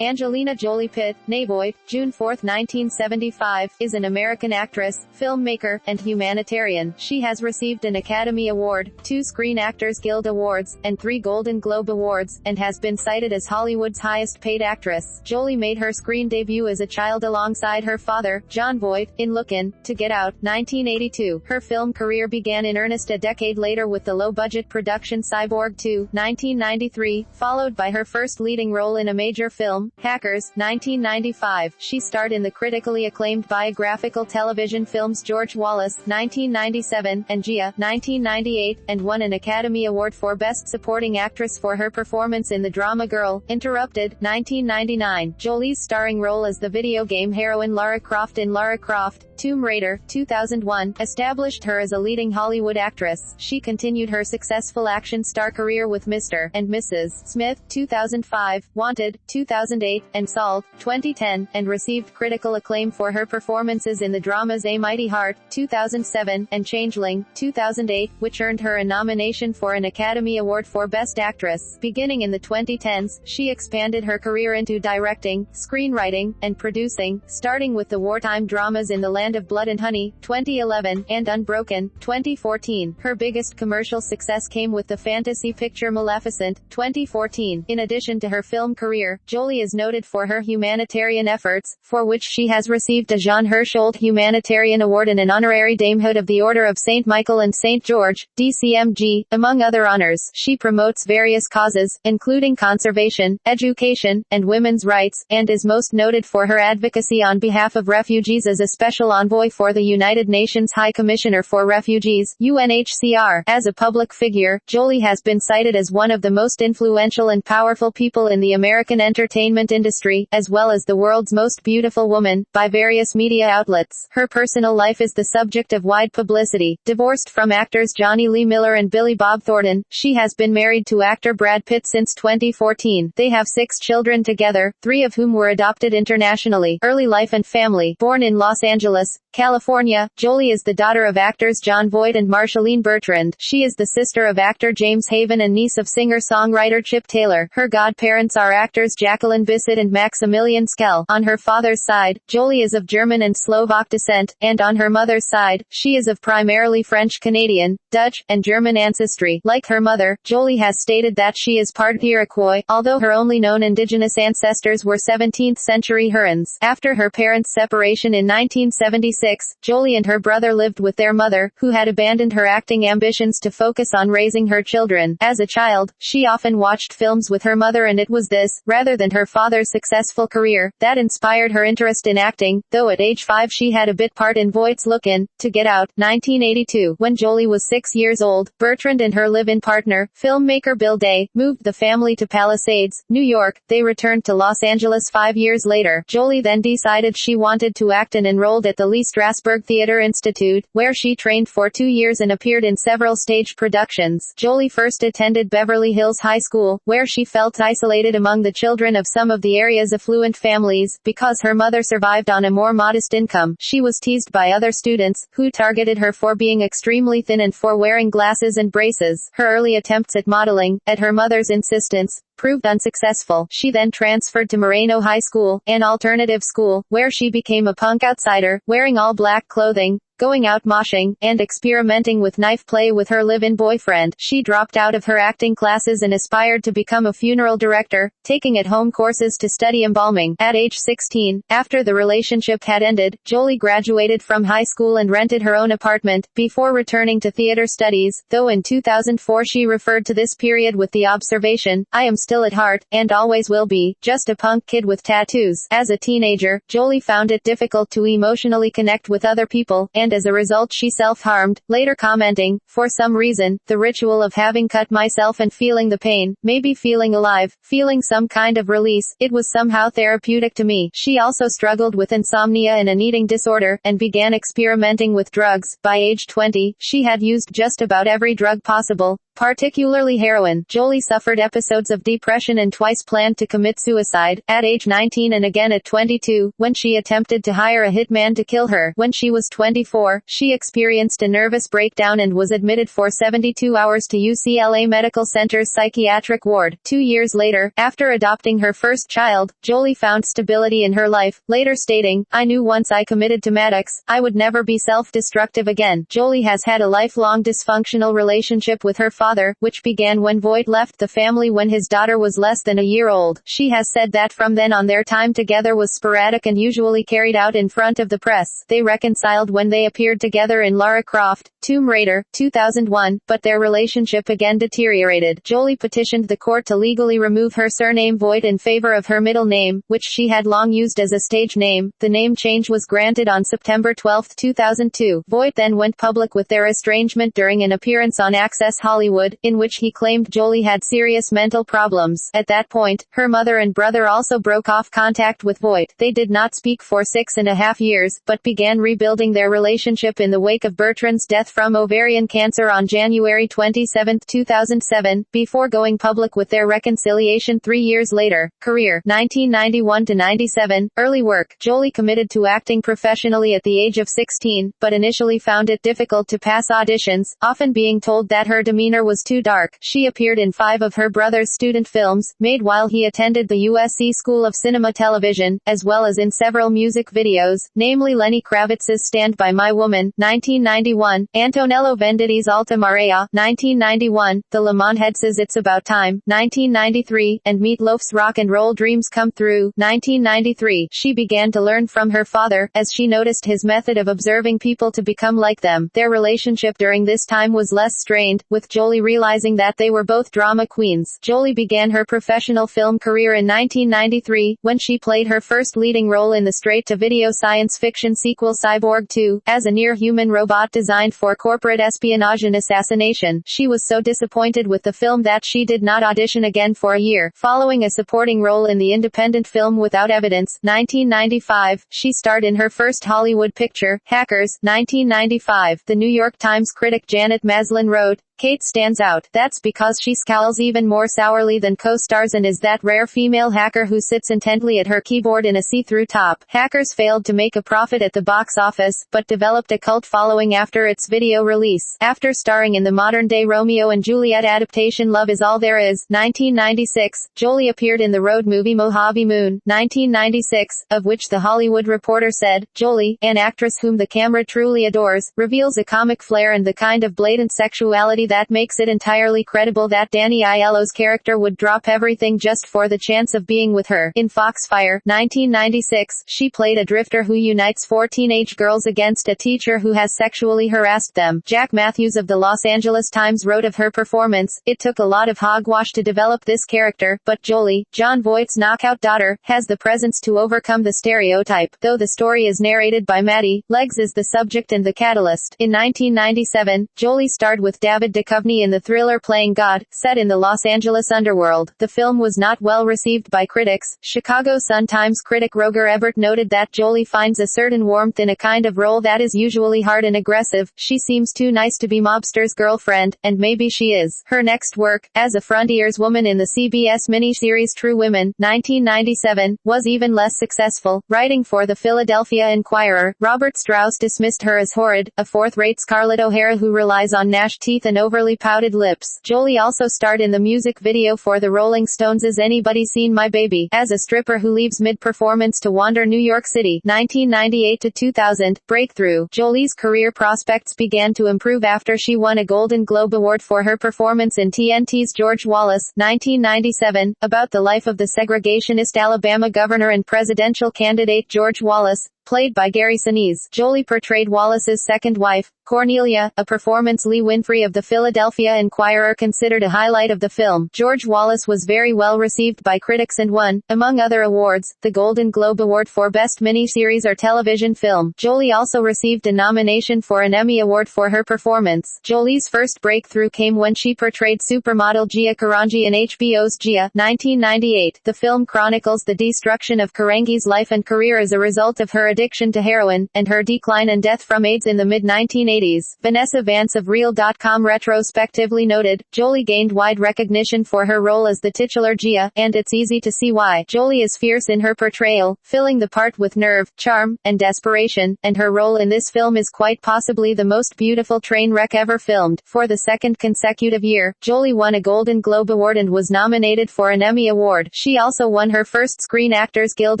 Angelina Jolie Pitt, née June 4, 1975, is an American actress, filmmaker, and humanitarian. She has received an Academy Award, 2 Screen Actors Guild Awards, and 3 Golden Globe Awards, and has been cited as Hollywood's highest-paid actress. Jolie made her screen debut as a child alongside her father, Jon Voight, in Lookin' to Get Out, 1982. Her film career began in earnest a decade later with the low-budget production Cyborg 2, 1993, followed by her first leading role in a major film, Hackers, 1995. She starred in the critically acclaimed biographical television films George Wallace, 1997, and Gia, 1998, and won an Academy Award for Best Supporting Actress for her performance in the drama Girl, Interrupted, 1999. Jolie's starring role as the video game heroine Lara Croft in Lara Croft, Tomb Raider, 2001, established her as a leading Hollywood actress. She continued her successful action star career with Mr. and Mrs. Smith, 2005, Wanted, 2008, and Solved, 2010, and received critical acclaim for her performances in the dramas A Mighty Heart, 2007, and Changeling, 2008, which earned her a nomination for an Academy Award for Best Actress. Beginning in the 2010s, she expanded her career into directing, screenwriting, and producing, starting with the wartime dramas In the Land of Blood and Honey, 2011, and Unbroken, 2014. Her biggest commercial success came with the fantasy picture Maleficent, 2014. In addition to her film career, Jolie is noted for her humanitarian efforts, for which she has received a Jean Hersholt Humanitarian Award and an honorary Damehood of the Order of St. Michael and St. George, DCMG, among other honors. She promotes various causes, including conservation, education, and women's rights, and is most noted for her advocacy on behalf of refugees as a special envoy for the United Nations High Commissioner for Refugees, UNHCR. As a public figure, Jolie has been cited as one of the most influential and powerful people in the American entertainment industry, as well as the world's most beautiful woman, by various media outlets. Her personal life is the subject of wide publicity. Divorced from actors Johnny Lee Miller and Billy Bob Thornton, she has been married to actor Brad Pitt since 2014. They have 6 children together, 3 of whom were adopted internationally. Early life and family. Born in Los Angeles, California, Jolie is the daughter of actors Jon Voight and Marshalline Bertrand. She is the sister of actor James Haven and niece of singer-songwriter Chip Taylor. Her godparents are actors Jacqueline Bisset and Maximilian Schell. On her father's side, Jolie is of German and Slovak descent, and on her mother's side, she is of primarily French-Canadian, Dutch, and German ancestry. Like her mother, Jolie has stated that she is part Iroquois, although her only known indigenous ancestors were 17th-century Hurons. After her parents' separation in 1976, Jolie and her brother lived with their mother, who had abandoned her acting ambitions to focus on raising her children. As a child, she often watched films with her mother, and it was this, rather than her father's successful career, that inspired her interest in acting, though at age 5 she had a bit part in Voight's Lookin' to Get Out, 1982. When Jolie was 6 years old, Bertrand and her live-in partner, filmmaker Bill Day, moved the family to Palisades, New York. They returned to Los Angeles 5 years later. Jolie then decided she wanted to act and enrolled at the Lee Strasberg Theater Institute, where she trained for 2 years and appeared in several stage productions. Jolie first attended Beverly Hills High School, where she felt isolated among the children of some of the area's affluent families. Because her mother survived on a more modest income, she was teased by other students, who targeted her for being extremely thin and for wearing glasses and braces. Her early attempts at modeling, at her mother's insistence, proved unsuccessful. She then transferred to Moreno High School, an alternative school, where she became a punk outsider, wearing all black clothing, going out moshing, and experimenting with knife play with her live-in boyfriend. She dropped out of her acting classes and aspired to become a funeral director, taking at-home courses to study embalming. At age 16, after the relationship had ended, Jolie graduated from high school and rented her own apartment, before returning to theater studies, though in 2004 she referred to this period with the observation, "I am still at heart, and always will be, just a punk kid with tattoos." As a teenager, Jolie found it difficult to emotionally connect with other people, and as a result she self-harmed, later commenting, "For some reason, the ritual of having cut myself and feeling the pain, maybe feeling alive, feeling some kind of release, it was somehow therapeutic to me." She also struggled with insomnia and an eating disorder, and began experimenting with drugs. By age 20, she had used just about every drug possible, particularly heroin. Jolie suffered episodes of depression and twice planned to commit suicide, at age 19 and again at 22, when she attempted to hire a hitman to kill her. When she was 24, 2004, she experienced a nervous breakdown and was admitted for 72 hours to UCLA Medical Center's psychiatric ward. 2 years later, after adopting her first child, Jolie found stability in her life, later stating, "I knew once I committed to Maddox, I would never be self-destructive again." Jolie has had a lifelong dysfunctional relationship with her father, which began when Voight left the family when his daughter was less than a year old. She has said that from then on their time together was sporadic and usually carried out in front of the press. They reconciled when they appeared together in Lara Croft, Tomb Raider, 2001, but their relationship again deteriorated. Jolie petitioned the court to legally remove her surname Voight in favor of her middle name, which she had long used as a stage name. The name change was granted on September 12, 2002. Voight then went public with their estrangement during an appearance on Access Hollywood, in which he claimed Jolie had serious mental problems. At that point, her mother and brother also broke off contact with Voight. They did not speak for 6.5 years, but began rebuilding their relationship in the wake of Bertrand's death from ovarian cancer on January 27, 2007, before going public with their reconciliation 3 years later. Career, 1991 to 97. Early work. Jolie committed to acting professionally at the age of 16, but initially found it difficult to pass auditions, often being told that her demeanor was too dark. She appeared in 5 of her brother's student films, made while he attended the USC School of Cinema Television, as well as in several music videos, namely Lenny Kravitz's Stand By My Woman, 1991, Antonello Venditti's Alta Marea, 1991, the Lemonheads' It's About Time, 1993, and Meat Loaf's Rock and Roll Dreams Come Through, 1993. She began to learn from her father, as she noticed his method of observing people to become like them. Their relationship during this time was less strained, with Jolie realizing that they were both drama queens. Jolie began her professional film career in 1993, when she played her first leading role in the straight-to-video science fiction sequel Cyborg 2, as a near-human robot designed for corporate espionage and assassination. She was so disappointed with the film that she did not audition again for a year. Following a supporting role in the independent film Without Evidence, 1995, she starred in her first Hollywood picture, Hackers, 1995. The New York Times critic Janet Maslin wrote, "Kate stands out. That's because she scowls even more sourly than co-stars and is that rare female hacker who sits intently at her keyboard in a see-through top." Hackers failed to make a profit at the box office, but developed a cult following after its video release. After starring in the modern-day Romeo and Juliet adaptation Love Is All There Is, 1996, Jolie appeared in the road movie Mojave Moon, 1996, of which The Hollywood Reporter said, "Jolie, an actress whom the camera truly adores, reveals a comic flair and the kind of blatant sexuality that makes it entirely credible that Danny Aiello's character would drop everything just for the chance of being with her." In Foxfire, 1996, she played a drifter who unites 4 teenage girls against a teacher who has sexually harassed them. Jack Matthews of the Los Angeles Times wrote of her performance, "It took a lot of hogwash to develop this character, but Jolie, Jon Voight's knockout daughter, has the presence to overcome the stereotype." Though the story is narrated by Maddie, Legs is the subject and the catalyst. In 1997, Jolie starred with David Duchovny in the thriller Playing God, set in the Los Angeles underworld. The film was not well received by critics. Chicago Sun-Times critic Roger Ebert noted that Jolie finds a certain warmth in a kind of role that is usually hard and aggressive. "She seems too nice to be mobster's girlfriend, and maybe she is." Her next work, as a frontierswoman in the CBS miniseries True Women, 1997, was even less successful. Writing for the Philadelphia Inquirer, Robert Strauss dismissed her as horrid, a fourth-rate Scarlett O'Hara who relies on gnashed teeth and overly pouted lips. Jolie also starred in the music video for the Rolling Stones' Anybody Seen My Baby, as a stripper who leaves mid-performance to wander New York City, 1998 to 2000. Breakthrough. Jolie's career prospects began to improve after she won a Golden Globe Award for her performance in TNT's George Wallace, 1997, about the life of the segregationist Alabama governor and presidential candidate George Wallace, played by Gary Sinise. Jolie portrayed Wallace's second wife, Cornelia, a performance Lee Winfrey of the Philadelphia Inquirer considered a highlight of the film. George Wallace was very well received by critics and won, among other awards, the Golden Globe Award for Best Miniseries or Television Film. Jolie also received a nomination for an Emmy Award for her performance. Jolie's first breakthrough came when she portrayed supermodel Gia Karangi in HBO's Gia, 1998. The film chronicles the destruction of Karangi's life and career as a result of her addiction to heroin, and her decline and death from AIDS in the mid-1980s. Vanessa Vance of Real.com retrospectively noted, Jolie gained wide recognition for her role as the titular Gia, and it's easy to see why. Jolie is fierce in her portrayal, filling the part with nerve, charm, and desperation, and her role in this film is quite possibly the most beautiful train wreck ever filmed. For the second consecutive year, Jolie won a Golden Globe Award and was nominated for an Emmy Award. She also won her first Screen Actors Guild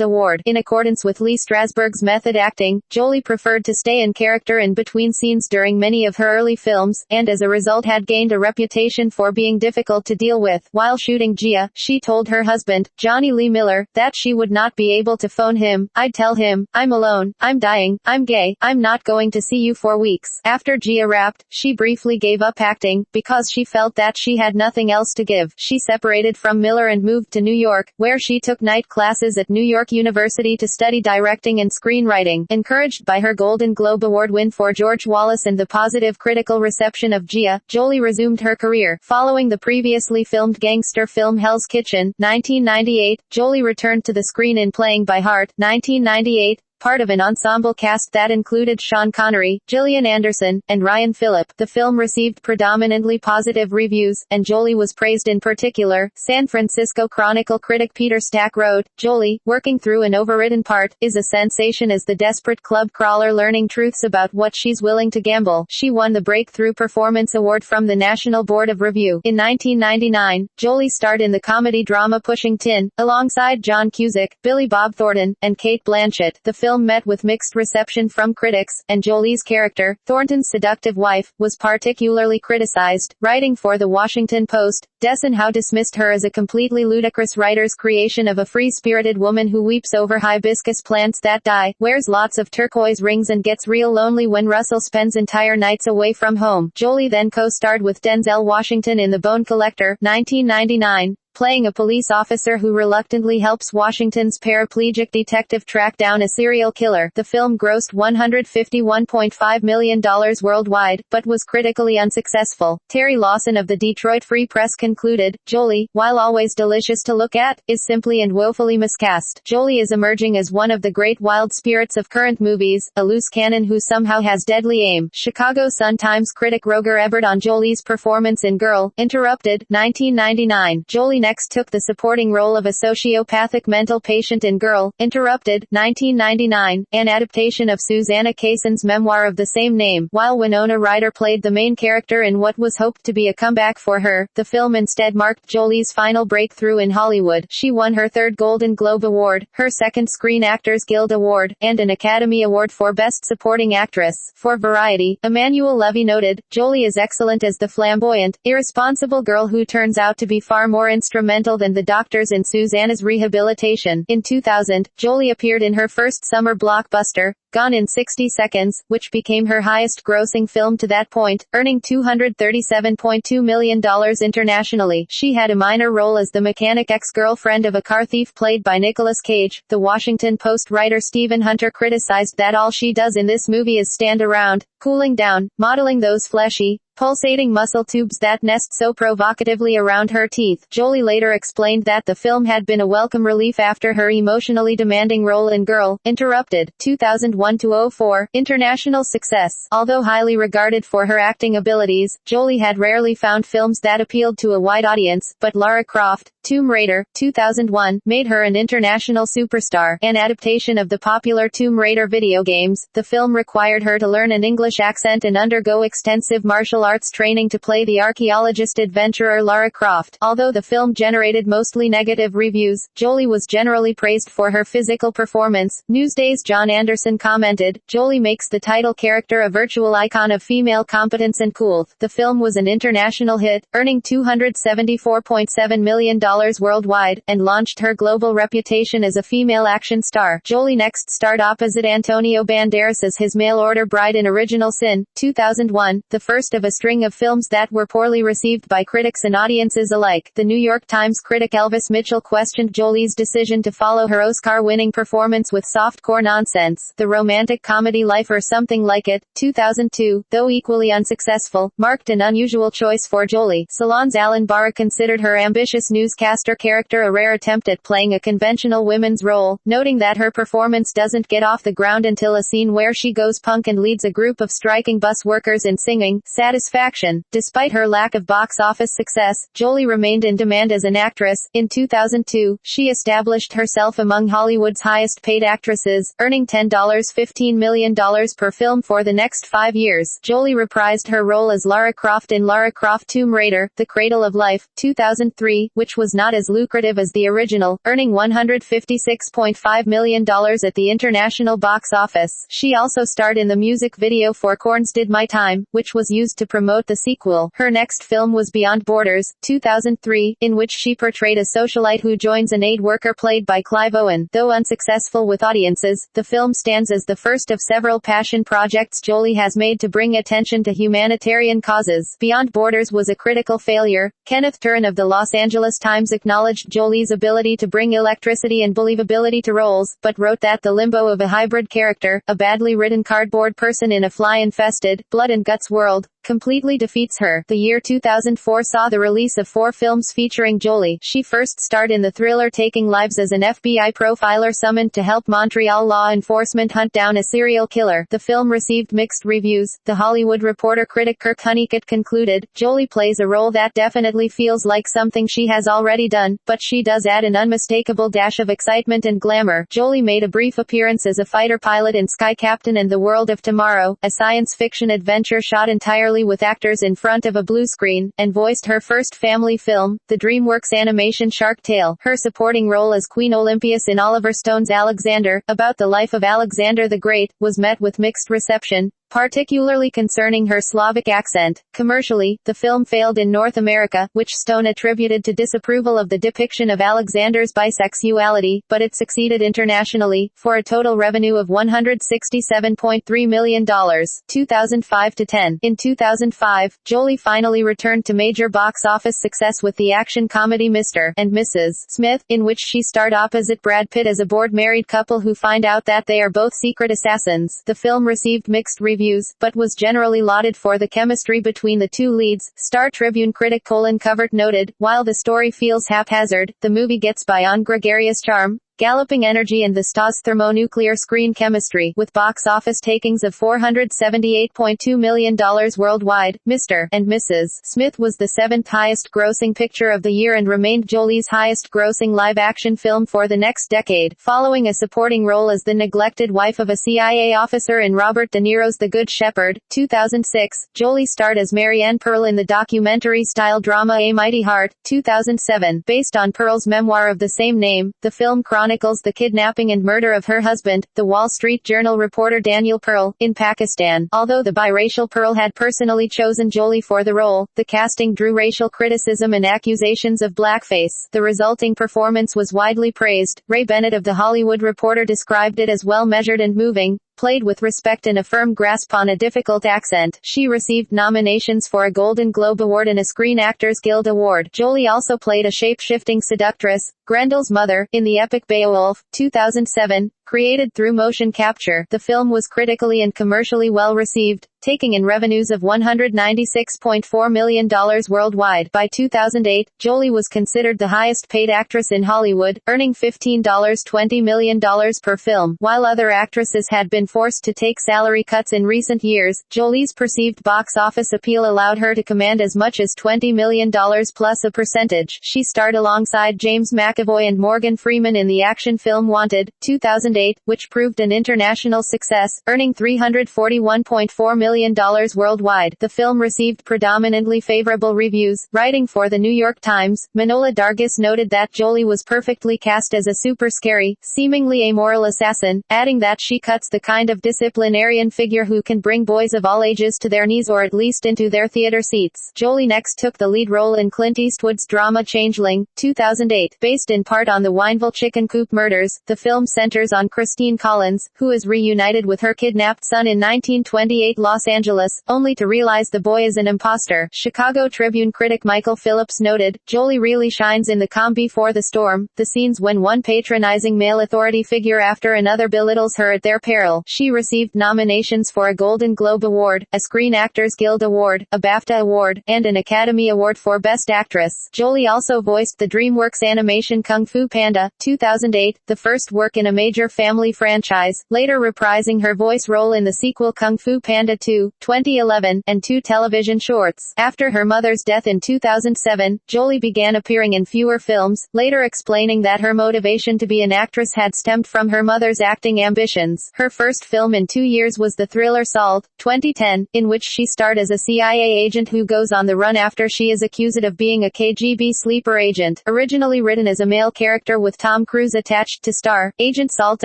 Award. In accordance with Lee Strasberg's method acting, Jolie preferred to stay in character in between scenes during many of her early films, and as a result had gained a reputation for being difficult to deal with. While shooting Gia, she told her husband, Johnny Lee Miller, that she would not be able to phone him. I'd tell him, I'm alone, I'm dying, I'm gay, I'm not going to see you for weeks. After Gia wrapped, she briefly gave up acting, because she felt that she had nothing else to give. She separated from Miller and moved to New York, where she took night classes at New York University to study directing and screenwriting. Encouraged by her Golden Globe Award win for George Wallace and the positive critical reception of Gia, Jolie resumed her career. Following the previously filmed gangster film Hell's Kitchen, 1998, Jolie returned to the screen in Playing by Heart, 1998, part of an ensemble cast that included Sean Connery, Gillian Anderson, and Ryan Phillip. The film received predominantly positive reviews, and Jolie was praised in particular. San Francisco Chronicle critic Peter Stack wrote, Jolie, working through an overwritten part, is a sensation as the desperate club crawler learning truths about what she's willing to gamble. She won the Breakthrough Performance Award from the National Board of Review. In 1999, Jolie starred in the comedy drama Pushing Tin, alongside John Cusack, Billy Bob Thornton, and Cate Blanchett. The film met with mixed reception from critics, and Jolie's character, Thornton's seductive wife, was particularly criticized. Writing for The Washington Post, Dessen Howe dismissed her as a completely ludicrous writer's creation of a free-spirited woman who weeps over hibiscus plants that die, wears lots of turquoise rings and gets real lonely when Russell spends entire nights away from home. Jolie then co-starred with Denzel Washington in The Bone Collector, 1999, playing a police officer who reluctantly helps Washington's paraplegic detective track down a serial killer. The film grossed $151.5 million worldwide, but was critically unsuccessful. Terry Lawson of the Detroit Free Press concluded, Jolie, while always delicious to look at, is simply and woefully miscast. Jolie is emerging as one of the great wild spirits of current movies, a loose cannon who somehow has deadly aim. Chicago Sun-Times critic Roger Ebert on Jolie's performance in Girl, Interrupted, 1999. Jolie next took the supporting role of a sociopathic mental patient in Girl, Interrupted, 1999, an adaptation of Susanna Kayson's memoir of the same name. While Winona Ryder played the main character in what was hoped to be a comeback for her, the film instead marked Jolie's final breakthrough in Hollywood. She won her third Golden Globe Award, her second Screen Actors Guild Award, and an Academy Award for Best Supporting Actress. For Variety, Emmanuel Levy noted, Jolie is excellent as the flamboyant, irresponsible girl who turns out to be far more instrumental than the doctors in Susanna's rehabilitation. In 2000, Jolie appeared in her first summer blockbuster, Gone in 60 Seconds, which became her highest-grossing film to that point, earning $237.2 million internationally. She had a minor role as the mechanic ex-girlfriend of a car thief played by Nicolas Cage. The Washington Post writer Stephen Hunter criticized that all she does in this movie is stand around, cooling down, modeling those fleshy, pulsating muscle tubes that nest so provocatively around her teeth. Jolie later explained that the film had been a welcome relief after her emotionally demanding role in Girl, Interrupted, 2001-04, international success. Although highly regarded for her acting abilities, Jolie had rarely found films that appealed to a wide audience, but Lara Croft, Tomb Raider, 2001, made her an international superstar. An adaptation of the popular Tomb Raider video games, the film required her to learn an English accent and undergo extensive martial arts training to play the archaeologist-adventurer Lara Croft. Although the film generated mostly negative reviews, Jolie was generally praised for her physical performance. Newsday's John Anderson commented, Jolie makes the title character a virtual icon of female competence and cool. The film was an international hit, earning $274.7 million worldwide, and launched her global reputation as a female action star. Jolie next starred opposite Antonio Banderas as his mail-order bride in Original Sin, 2001, the first of a string of films that were poorly received by critics and audiences alike. The New York Times critic Elvis Mitchell questioned Jolie's decision to follow her Oscar-winning performance with softcore nonsense. The romantic comedy Life or Something Like It, 2002, though equally unsuccessful, marked an unusual choice for Jolie. Salon's Alan Barra considered her ambitious newscaster character a rare attempt at playing a conventional women's role, noting that her performance doesn't get off the ground until a scene where she goes punk and leads a group of striking bus workers in singing Satisfaction. Despite her lack of box office success, Jolie remained in demand as an actress. In 2002, she established herself among Hollywood's highest-paid actresses, earning $15 million per film for the next 5 years. Jolie reprised her role as Lara Croft in Lara Croft Tomb Raider, The Cradle of Life, 2003, which was not as lucrative as the original, earning $156.5 million at the international box office. She also starred in the music video for Korn's Did My Time, which was used to promote the sequel. Her next film was Beyond Borders, 2003, in which she portrayed a socialite who joins an aid worker played by Clive Owen. Though unsuccessful with audiences, the film stands as the first of several passion projects Jolie has made to bring attention to humanitarian causes. Beyond Borders was a critical failure. Kenneth Turan of the Los Angeles Times acknowledged Jolie's ability to bring electricity and believability to roles, but wrote that the limbo of a hybrid character, a badly written cardboard person in a fly-infested, blood and guts world, completely defeats her. The year 2004 saw the release of 4 films featuring Jolie. She first starred in the thriller Taking Lives as an FBI profiler summoned to help Montreal law enforcement hunt down a serial killer. The film received mixed reviews. The Hollywood Reporter critic Kirk Honeycutt concluded, Jolie plays a role that definitely feels like something she has already done, but she does add an unmistakable dash of excitement and glamour. Jolie made a brief appearance as a fighter pilot in Sky Captain and the World of Tomorrow, a science fiction adventure shot entirely with actors in front of a blue screen, and voiced her first family film, the DreamWorks animation Shark Tale. Her supporting role as Queen Olympias in Oliver Stone's Alexander, about the life of Alexander the Great, was met with mixed reception, particularly concerning her Slavic accent. Commercially, the film failed in North America, which Stone attributed to disapproval of the depiction of Alexander's bisexuality, but it succeeded internationally, for a total revenue of $167.3 million. 2005-10. In 2005, Jolie finally returned to major box office success with the action comedy Mr. and Mrs. Smith, in which she starred opposite Brad Pitt as a bored married couple who find out that they are both secret assassins. The film received mixed reviews, but was generally lauded for the chemistry between the two leads. Star Tribune critic Colin Covert noted, while the story feels haphazard, the movie gets by on gregarious charm, galloping energy and the Stas thermonuclear screen chemistry. With box office takings of $478.2 million worldwide, Mr. and Mrs. Smith was the 7th highest grossing picture of the year and remained Jolie's highest grossing live-action film for the next decade. Following a supporting role as the neglected wife of a CIA officer in Robert De Niro's The Good Shepherd, 2006, Jolie starred as Mary Ann Pearl in the documentary-style drama A Mighty Heart, 2007. Based on Pearl's memoir of the same name, the film chronicles the kidnapping and murder of her husband, the Wall Street Journal reporter Daniel Pearl, in Pakistan. Although the biracial Pearl had personally chosen Jolie for the role, the casting drew racial criticism and accusations of blackface. The resulting performance was widely praised. Ray Bennett of The Hollywood Reporter described it as well-measured and moving, played with respect and a firm grasp on a difficult accent. She received nominations for a Golden Globe Award and a Screen Actors Guild Award. Jolie also played a shape-shifting seductress, Grendel's mother, in the epic Beowulf, 2007, created through motion capture. The film was critically and commercially well received, taking in revenues of $196.4 million worldwide. By 2008, Jolie was considered the highest-paid actress in Hollywood, earning $20 million per film. While other actresses had been forced to take salary cuts in recent years, Jolie's perceived box office appeal allowed her to command as much as $20 million plus a percentage. She starred alongside James McAvoy and Morgan Freeman in the action film Wanted, 2008, which proved an international success, earning $341.4 million worldwide. The film received predominantly favorable reviews. Writing for the New York Times, Manola Dargis noted that Jolie was perfectly cast as a super scary, seemingly amoral assassin, adding that she cuts the kind of disciplinarian figure who can bring boys of all ages to their knees or at least into their theater seats. Jolie next took the lead role in Clint Eastwood's drama Changeling, 2008. Based in part on the Wineville chicken coop murders, the film centers on Christine Collins, who is reunited with her kidnapped son in 1928 Los Los Angeles, only to realize the boy is an imposter. Chicago Tribune critic Michael Phillips noted, Jolie really shines in The Calm Before the Storm, the scenes when one patronizing male authority figure after another belittles her at their peril. She received nominations for a Golden Globe Award, a Screen Actors Guild Award, a BAFTA Award, and an Academy Award for Best Actress. Jolie also voiced the DreamWorks animation Kung Fu Panda, 2008, the first work in a major family franchise, later reprising her voice role in the sequel Kung Fu Panda 2, 2011, and 2 television shorts. After her mother's death in 2007, Jolie began appearing in fewer films, later explaining that her motivation to be an actress had stemmed from her mother's acting ambitions. Her first film in 2 years was the thriller Salt, 2010, in which she starred as a CIA agent who goes on the run after she is accused of being a KGB sleeper agent. Originally written as a male character with Tom Cruise attached to star, Agent Salt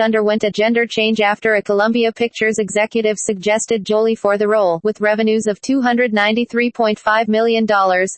underwent a gender change after a Columbia Pictures executive suggested Jolie for the role. With revenues of $293.5 million,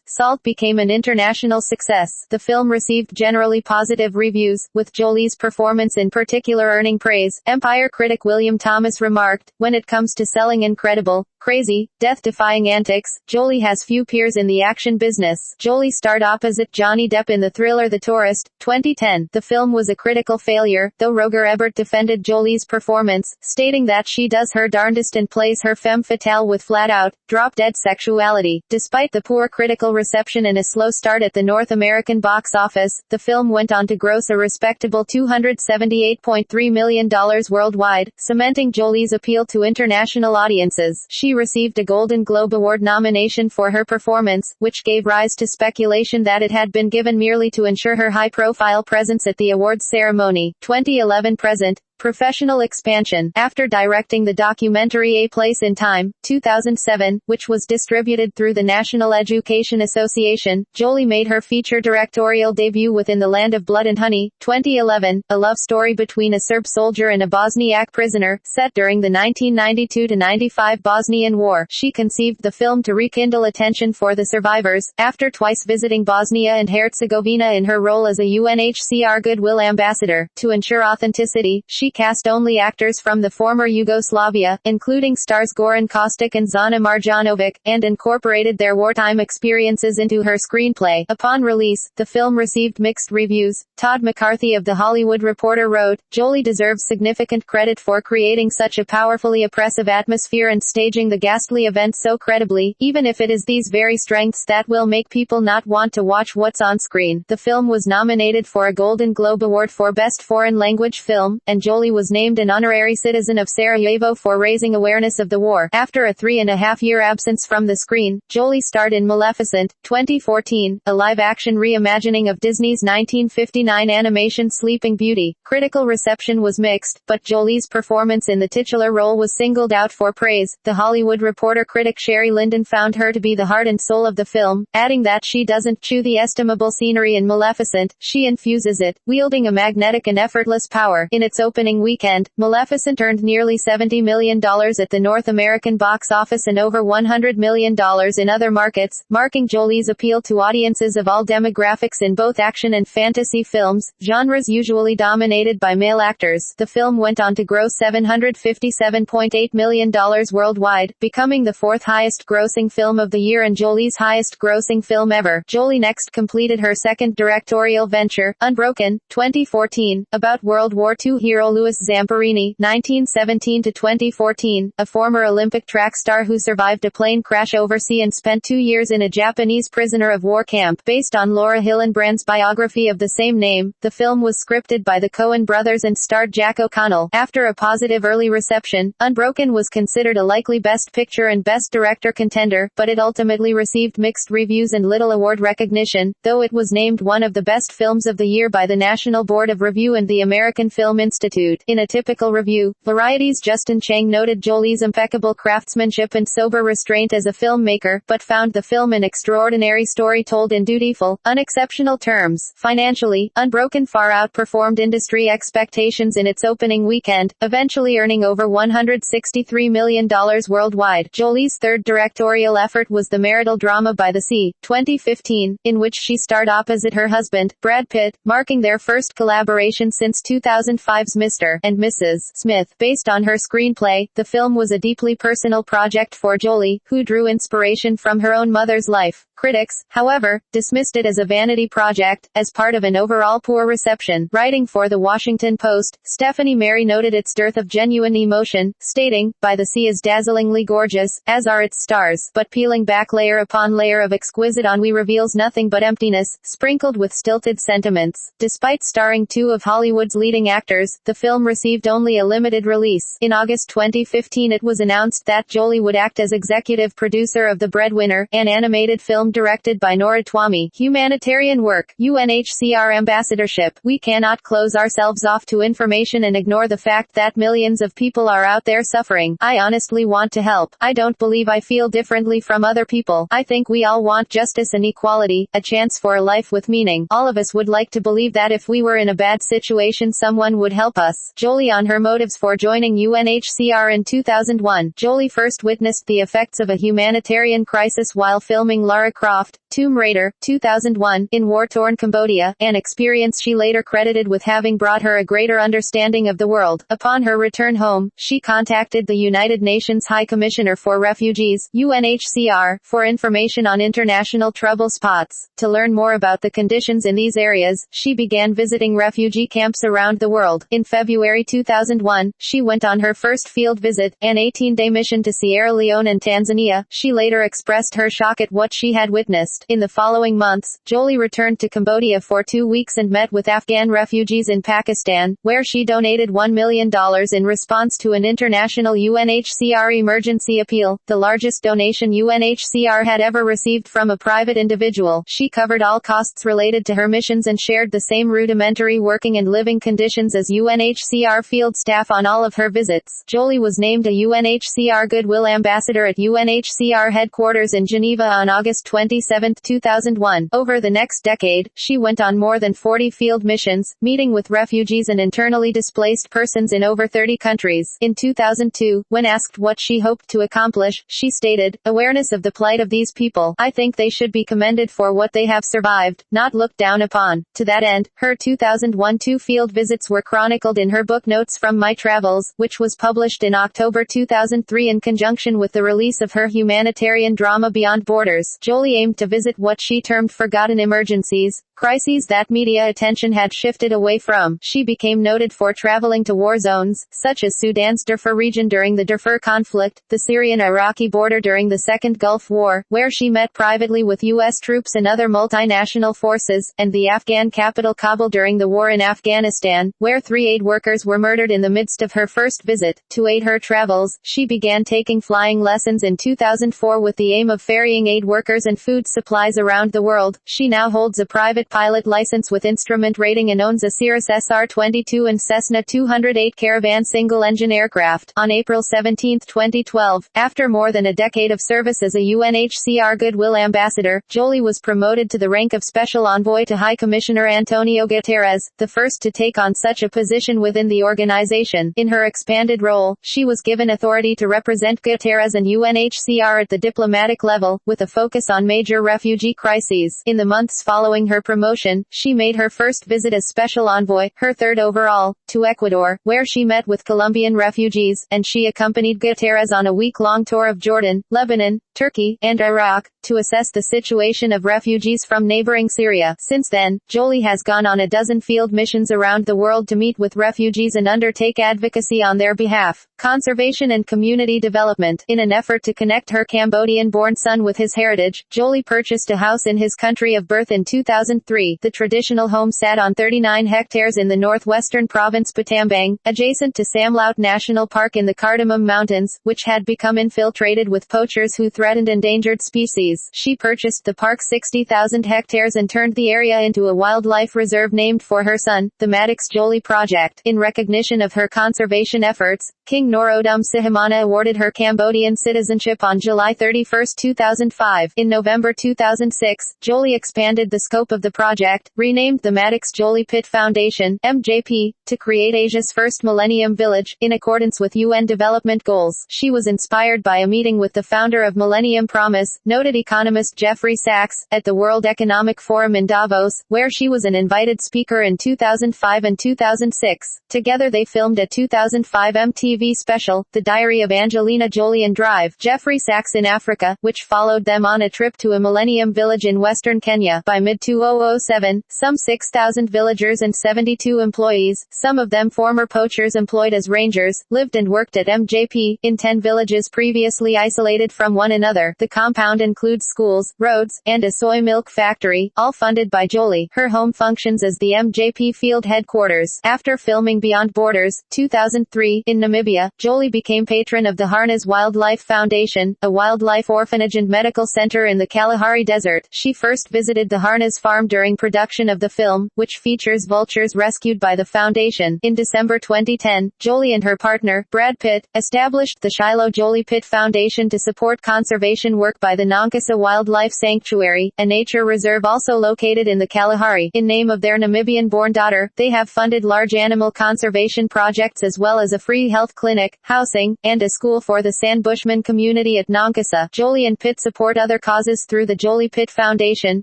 Salt became an international success. The film received generally positive reviews, with Jolie's performance in particular earning praise. Empire critic William Thomas remarked, "When it comes to selling incredible, crazy, death-defying antics, Jolie has few peers in the action business." Jolie starred opposite Johnny Depp in the thriller The Tourist, 2010. The film was a critical failure, though Roger Ebert defended Jolie's performance, stating that she does her darndest and plays her femme fatale with flat-out, drop-dead sexuality. Despite the poor critical reception and a slow start at the North American box office, the film went on to gross a respectable $278.3 million worldwide, cementing Jolie's appeal to international audiences. She received a Golden Globe Award nomination for her performance, which gave rise to speculation that it had been given merely to ensure her high-profile presence at the awards ceremony. 2011 present. Professional expansion. After directing the documentary A Place in Time, 2007, which was distributed through the National Education Association, Jolie made her feature directorial debut with In the Land of Blood and Honey, 2011, a love story between a Serb soldier and a Bosniak prisoner, set during the 1992-95 Bosnian War. She conceived the film to rekindle attention for the survivors, after twice visiting Bosnia and Herzegovina in her role as a UNHCR Goodwill Ambassador. To ensure authenticity, she cast only actors from the former Yugoslavia, including stars Goran Kostic and Zana Marjanovic, and incorporated their wartime experiences into her screenplay. Upon release, the film received mixed reviews. Todd McCarthy of The Hollywood Reporter wrote, "Jolie deserves significant credit for creating such a powerfully oppressive atmosphere and staging the ghastly event so credibly, even if it is these very strengths that will make people not want to watch what's on screen." The film was nominated for a Golden Globe Award for Best Foreign Language Film, and Jolie was named an honorary citizen of Sarajevo for raising awareness of the war. After a 3.5-year absence from the screen, Jolie starred in Maleficent, 2014, a live-action reimagining of Disney's 1959 animation Sleeping Beauty. Critical reception was mixed, but Jolie's performance in the titular role was singled out for praise. The Hollywood Reporter critic Sherry Linden found her to be the heart and soul of the film, adding that she doesn't chew the estimable scenery in Maleficent, she infuses it, wielding a magnetic and effortless power. In its opening weekend, Maleficent earned nearly $70 million at the North American box office and over $100 million in other markets, marking Jolie's appeal to audiences of all demographics in both action and fantasy films, genres usually dominated by male actors. The film went on to gross $757.8 million worldwide, becoming the 4th highest grossing film of the year and Jolie's highest grossing film ever. Jolie next completed her second directorial venture, Unbroken, 2014, about World War II hero Louis Zamperini, 1917-2014, a former Olympic track star who survived a plane crash overseas and spent 2 years in a Japanese prisoner of war camp. Based on Laura Hillenbrand's biography of the same name, the film was scripted by the Coen brothers and starred Jack O'Connell. After a positive early reception, Unbroken was considered a likely Best Picture and Best Director contender, but it ultimately received mixed reviews and little award recognition, though it was named one of the best films of the year by the National Board of Review and the American Film Institute. In a typical review, Variety's Justin Chang noted Jolie's impeccable craftsmanship and sober restraint as a filmmaker, but found the film an extraordinary story told in dutiful, unexceptional terms. Financially, Unbroken far outperformed industry expectations in its opening weekend, eventually earning over $163 million worldwide. Jolie's third directorial effort was the marital drama By the Sea, 2015, in which she starred opposite her husband, Brad Pitt, marking their first collaboration since 2005's Miss Mr. and Mrs. Smith. Based on her screenplay, the film was a deeply personal project for Jolie, who drew inspiration from her own mother's life. Critics, however, dismissed it as a vanity project, as part of an overall poor reception. Writing for The Washington Post, Stephanie Mary noted its dearth of genuine emotion, stating, "By the Sea is dazzlingly gorgeous, as are its stars, but peeling back layer upon layer of exquisite ennui reveals nothing but emptiness, sprinkled with stilted sentiments." Despite starring two of Hollywood's leading actors, the film received only a limited release. In August 2015 it was announced that Jolie would act as executive producer of The Breadwinner, an animated film directed by Nora Twomey. Humanitarian work. UNHCR ambassadorship. We cannot close ourselves off to information and ignore the fact that millions of people are out there suffering. I honestly want to help. I don't believe I feel differently from other people. I think we all want justice and equality, a chance for a life with meaning. All of us would like to believe that if we were in a bad situation someone would help us. Jolie on her motives for joining UNHCR in 2001. Jolie first witnessed the effects of a humanitarian crisis while filming Lara Croft, Tomb Raider, 2001, in war-torn Cambodia, an experience she later credited with having brought her a greater understanding of the world. Upon her return home, she contacted the United Nations High Commissioner for Refugees, UNHCR, for information on international trouble spots. To learn more about the conditions in these areas, she began visiting refugee camps around the world. In February 2001, she went on her first field visit, an 18-day mission to Sierra Leone and Tanzania. She later expressed her shock at what she had witnessed. In the following months, Jolie returned to Cambodia for 2 weeks and met with Afghan refugees in Pakistan, where she donated $1 million in response to an international UNHCR emergency appeal, the largest donation UNHCR had ever received from a private individual. She covered all costs related to her missions and shared the same rudimentary working and living conditions as UNHCR field staff on all of her visits. Jolie was named a UNHCR Goodwill Ambassador at UNHCR headquarters in Geneva on August 27, 2001. Over the next decade, she went on more than 40 field missions, meeting with refugees and internally displaced persons in over 30 countries. In 2002, when asked what she hoped to accomplish, she stated, "Awareness of the plight of these people. I think they should be commended for what they have survived, not looked down upon." To that end, her 2001-2 field visits were chronicled in her book Notes from My Travels, which was published in October 2003 in conjunction with the release of her humanitarian drama Beyond Borders. Jolie aimed to visit what she termed forgotten emergencies, crises that media attention had shifted away from. She became noted for traveling to war zones, such as Sudan's Darfur region during the Darfur conflict, the Syrian-Iraqi border during the Second Gulf War, where she met privately with U.S. troops and other multinational forces, and the Afghan capital Kabul during the war in Afghanistan, where 3 aid workers were murdered in the midst of her first visit. To aid her travels, she began taking flying lessons in 2004 with the aim of ferrying aid workers and food supplies around the world. She now holds a private pilot license with instrument rating and owns a Cirrus SR-22 and Cessna 208 Caravan single-engine aircraft. On April 17, 2012, after more than a decade of service as a UNHCR Goodwill Ambassador, Jolie was promoted to the rank of Special Envoy to High Commissioner Antonio Guterres, the first to take on such a position within the organization. In her expanded role, she was given authority to represent Guterres and UNHCR at the diplomatic level, with a focus on major refugee crises. In the months following her promotion, she made her first visit as Special Envoy, her third overall, to Ecuador, where she met with Colombian refugees, and she accompanied Guterres on a week-long tour of Jordan, Lebanon, Turkey, and Iraq, to assess the situation of refugees from neighboring Syria. Since then, Jolie has gone on a dozen field missions around the world to meet with refugees and undertake advocacy on their behalf, conservation and community development. In an effort to connect her Cambodian-born son with his heritage, Jolie purchased a house in his country of birth in 2003. The traditional home sat on 39 hectares in the northwestern province Battambang, adjacent to Samlaut National Park in the Cardamom Mountains, which had become infiltrated with poachers who threatened endangered species. She purchased the park's 60,000 hectares and turned the area into a wildlife reserve named for her son, the Maddox Jolie Project. In recognition of her conservation efforts, King Norodom Sihamoni awarded her Cambodian citizenship on July 31, 2005. In November 2006, Jolie expanded the scope of the project, renamed the Maddox Jolie Pitt Foundation, MJP, to create Asia's first Millennium Village, in accordance with UN development goals. She was inspired by a meeting with the founder of Millennium Promise, noted economist Jeffrey Sachs, at the World Economic Forum in Davos, where she was an invited speaker in 2005 and 2006. Together they filmed a 2005 MTV special, The Diary of Angelina, Jolie and Drive, Jeffrey Sachs in Africa, which followed them on a trip to a Millennium Village in western Kenya. By mid-2007, some 6,000 villagers and 72 employees, some of them former poachers employed as rangers, lived and worked at MJP, in 10 villages previously isolated from one another. The compound includes schools, roads, and a soy milk factory, all funded by Jolie. Her home functions as the MJP field headquarters. After filming Beyond Borders, 2003, in Namibia, Jolie became patron of the Harness Wildlife Foundation, a wildlife orphanage and medical center in the Kalahari Desert. She first visited the Harness farm during production of the film, which features vultures rescued by the foundation. In December 2010, Jolie and her partner, Brad Pitt, established the Shiloh Jolie Pitt Foundation to support conservation work by the Nonkasa Wildlife Sanctuary, a nature reserve also located in the Kalahari. In name of their Namibian-born daughter, they have funded large animal conservation projects as well as a free health clinic, housing, and a school for the San Bushman community at Nonkasa. Jolie and Pitt support other causes through the Jolie Pitt Foundation,